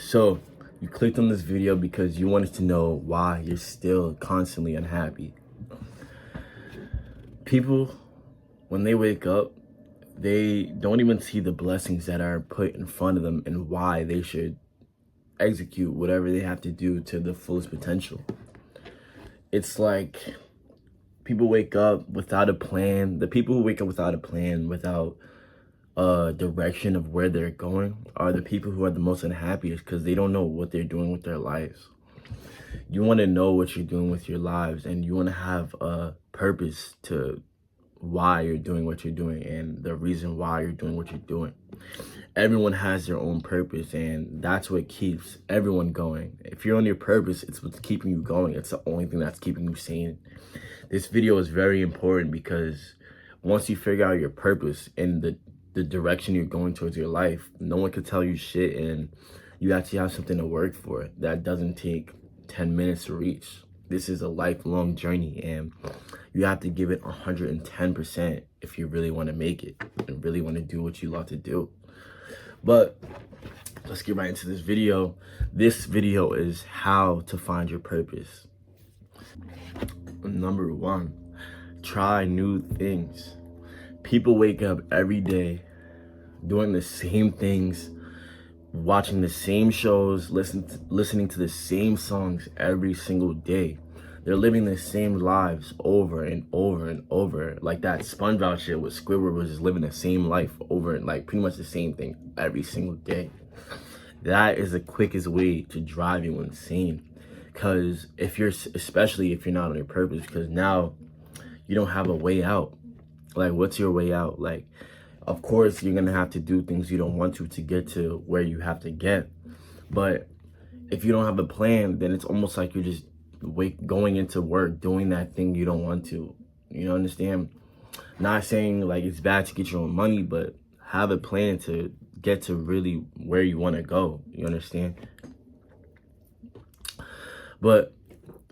So you clicked on this video because you wanted to know why you're still constantly unhappy. People, when they wake up, they don't even see the blessings that are put in front of them and why they should execute whatever they have to do to the fullest potential. It's like people wake up without a plan. The people who wake up without a plan, without a direction of where they're going, are the people who are the most unhappiest because they don't know what they're doing with their lives. You want to know what you're doing with your lives, and you want to have a purpose to why you're doing what you're doing and the reason why you're doing what you're doing. Everyone has their own purpose, and that's what keeps everyone going. If you're on your purpose, it's what's keeping you going. It's the only thing that's keeping you sane. This video is very important because once you figure out your purpose and the direction you're going towards your life, no one can tell you shit, and you actually have something to work for that doesn't take 10 minutes to reach. This is a lifelong journey, and you have to give it 110% if you really want to make it and really want to do what you love to do. But let's get right into this video. This video is how to find your purpose. Number 1, try new things. People wake up every day doing the same things, watching the same shows, listening to the same songs every single day. They're living the same lives over and over and over. Like that SpongeBob shit with Squidward was just living the same life over and like pretty much the same thing every single day. That is the quickest way to drive you insane. Because especially if you're not on your purpose, because now you don't have a way out. Like, what's your way out? Like, of course, you're going to have to do things you don't want to get to where you have to get. But if you don't have a plan, then it's almost like you're just going into work, doing that thing you don't want to. You understand? Not saying like it's bad to get your own money, but have a plan to get to really where you want to go. You understand? But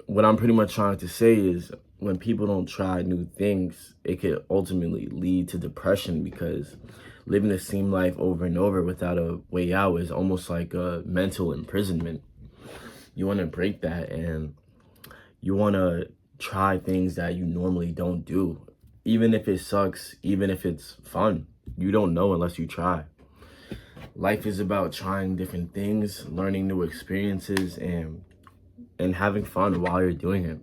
what I'm pretty much trying to say is, when people don't try new things, it could ultimately lead to depression, because living the same life over and over without a way out is almost like a mental imprisonment. You want to break that, and you want to try things that you normally don't do. Even if it sucks, even if it's fun, you don't know unless you try. Life is about trying different things, learning new experiences, and having fun while you're doing it.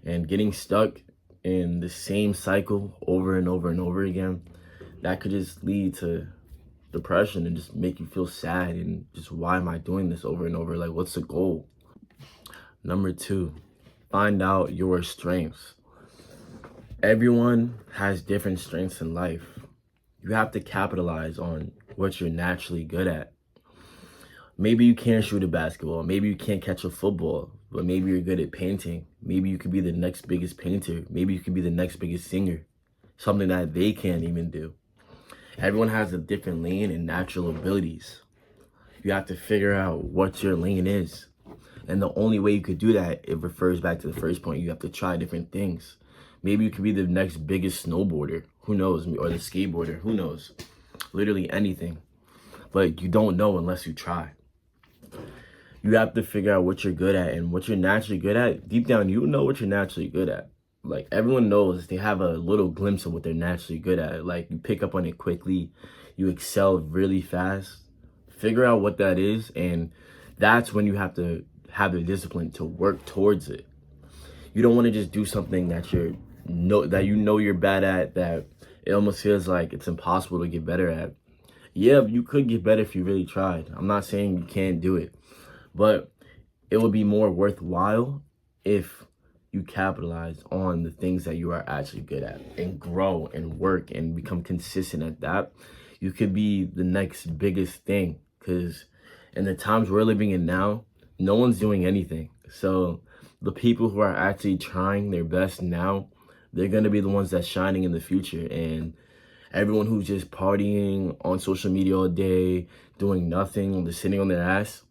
And getting stuck in the same cycle over and over and over again, that could just lead to depression and just make you feel sad and just, why am I doing this over and over? Like, what's the goal? Number 2, find out your strengths. Everyone has different strengths in life. You have to capitalize on what you're naturally good at. Maybe you can't shoot a basketball. Maybe you can't catch a football, but maybe you're good at painting. Maybe you could be the next biggest painter. Maybe you could be the next biggest singer, something that they can't even do. Everyone has a different lane and natural abilities. You have to figure out what your lane is. And the only way you could do that, it refers back to the first point. You have to try different things. Maybe you could be the next biggest snowboarder. Who knows? Or the skateboarder. Who knows? Literally anything. But you don't know unless you try. You have to figure out what you're good at, and what you're naturally good at. Deep down, you know what you're naturally good at. Like, everyone knows they have a little glimpse of what they're naturally good at. Like, you pick up on it quickly. You excel really fast. Figure out what that is, and that's when you have to have the discipline to work towards it. You don't want to just do something that you know you're bad at, that it almost feels like it's impossible to get better at. Yeah, you could get better if you really tried. I'm not saying you can't do it, but it would be more worthwhile if you capitalize on the things that you are actually good at and grow and work and become consistent at that. You could be the next biggest thing, because in the times we're living in now, no one's doing anything. So the people who are actually trying their best now, they're going to be the ones that's shining in the future. And everyone who's just partying on social media all day, doing nothing, just sitting on their ass,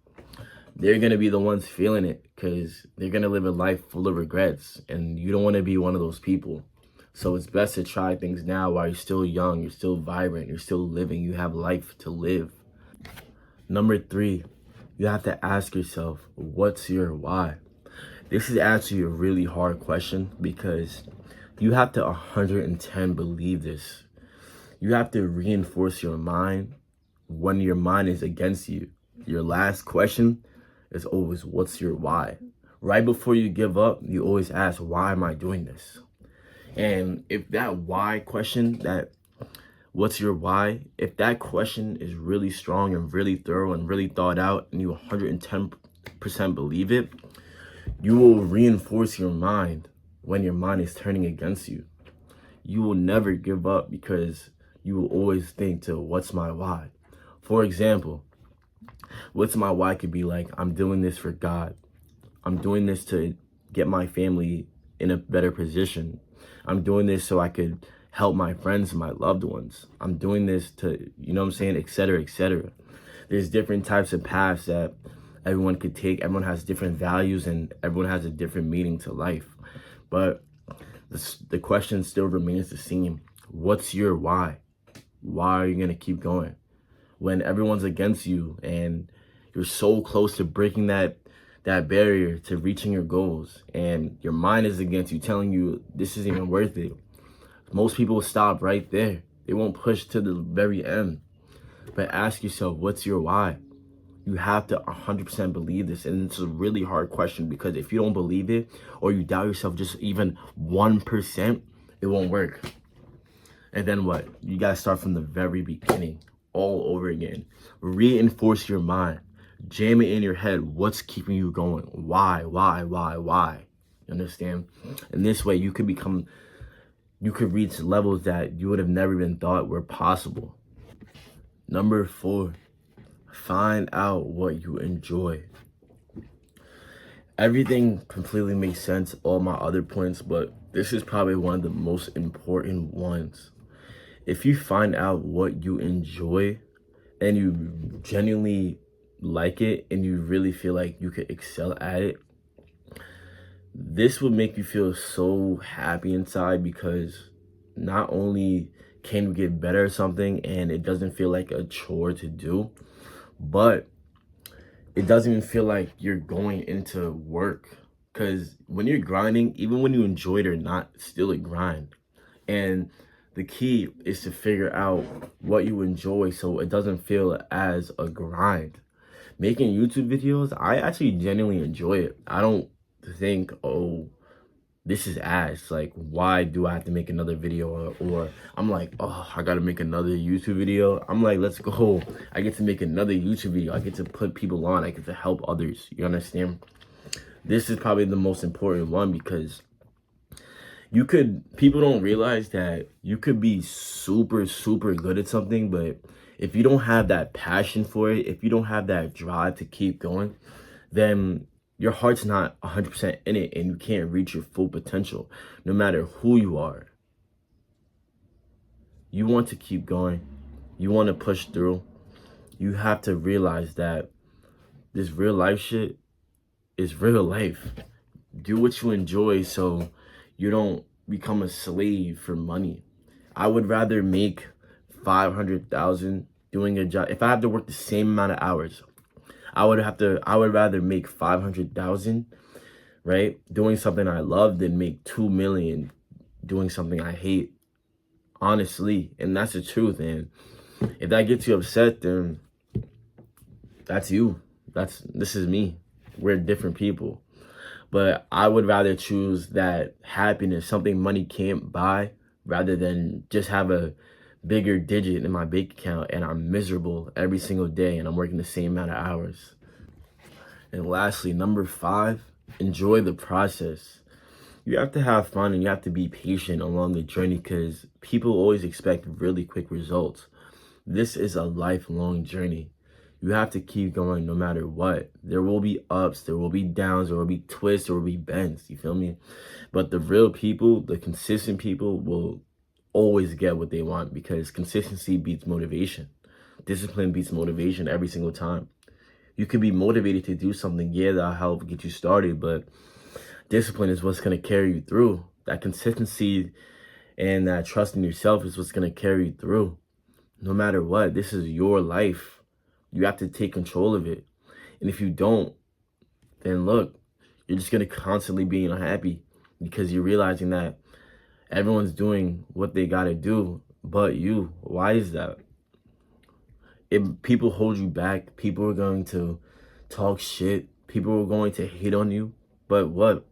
they're going to be the ones feeling it, because they're going to live a life full of regrets. And you don't want to be one of those people. So it's best to try things now while you're still young, you're still vibrant, you're still living, you have life to live. Number 3, you have to ask yourself, what's your why? This is actually a really hard question because you have to 110 believe this. You have to reinforce your mind when your mind is against you. Your last question is always, what's your why? Right before you give up, you always ask, why am I doing this? And if that why question, that what's your why, if that question is really strong and really thorough and really thought out and you 110% believe it, you will reinforce your mind when your mind is turning against you. You will never give up because you will always think to what's my why. For example, what's my why could be like, I'm doing this for God. I'm doing this to get my family in a better position. I'm doing this so I could help my friends and my loved ones. I'm doing this to, you know what I'm saying, et cetera, et cetera. There's different types of paths that everyone could take. Everyone has different values and everyone has a different meaning to life. But the question still remains the same. What's your why? Why are you going to keep going? When everyone's against you and you're so close to breaking that barrier to reaching your goals and your mind is against you, telling you this isn't even worth it. Most people will stop right there. They won't push to the very end. But ask yourself, what's your why? You have to 100% believe this. And it's a really hard question because if you don't believe it or you doubt yourself just even 1%, it won't work. And then what? You got to start from the very beginning all over again. Reinforce your mind. Jam it in your head. What's keeping you going? Why? You understand? And this way you could reach levels that you would have never even thought were possible. Number 4, find out what you enjoy. Everything completely makes sense, all my other points, but this is probably one of the most important ones. If you find out what you enjoy and you genuinely like it and you really feel like you could excel at it, this will make you feel so happy inside because not only can you get better at something and it doesn't feel like a chore to do, but it doesn't even feel like you're going into work. Because when you're grinding, even when you enjoy it or not, it's still a grind. And the key is to figure out what you enjoy so it doesn't feel as a grind. Making YouTube videos, I actually genuinely enjoy it. I don't think, oh, this is ass. Like, why do I have to make another video? Or I'm like, oh, I gotta make another YouTube video. I'm like, let's go. I get to make another YouTube video. I get to put people on. I get to help others. You understand? This is probably the most important one because people don't realize that you could be super, super good at something, but if you don't have that passion for it, if you don't have that drive to keep going, then your heart's not 100% in it and you can't reach your full potential, no matter who you are. You want to keep going. You want to push through. You have to realize that this real life shit is real life. Do what you enjoy so you don't become a slave for money. I would rather make 500,000 doing a job. If I have to work the same amount of hours, I would rather make 500,000, right, doing something I love than make 2 million doing something I hate. Honestly, and that's the truth. And if that gets you upset, then that's you. This is me. We're different people. But I would rather choose that happiness, something money can't buy, rather than just have a bigger digit in my bank account and I'm miserable every single day and I'm working the same amount of hours. And lastly, number 5, enjoy the process. You have to have fun and you have to be patient along the journey because people always expect really quick results. This is a lifelong journey. You have to keep going no matter what. There will be ups, there will be downs, there will be twists, there will be bends, you feel me? But the real people, the consistent people will always get what they want because consistency beats motivation. Discipline beats motivation every single time. You can be motivated to do something, yeah, that'll help get you started, but discipline is what's going to carry you through. That consistency and that trust in yourself is what's going to carry you through. No matter what, this is your life. You have to take control of it. And if you don't, then look, you're just going to constantly be unhappy because you're realizing that everyone's doing what they got to do but you. Why is that? If people hold you back, people are going to talk shit, people are going to hate on you, but what?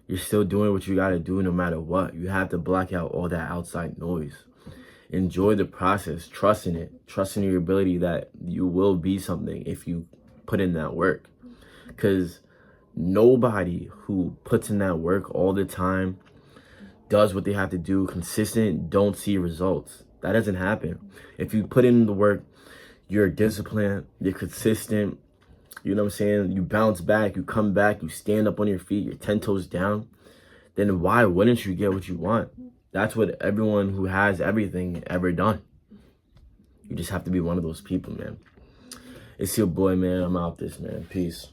You're still doing what you got to do no matter what. You have to block out all that outside noise. Enjoy the process, trust in it, trust in your ability that you will be something if you put in that work. Because nobody who puts in that work all the time, does what they have to do, consistent, don't see results. That doesn't happen. If you put in the work, you're disciplined, you're consistent, you know what I'm saying? You bounce back, you come back, you stand up on your feet, you're 10 toes down, then why wouldn't you get what you want? That's what everyone who has everything ever done. You just have to be one of those people, man. It's your boy, man. I'm out this, man. Peace.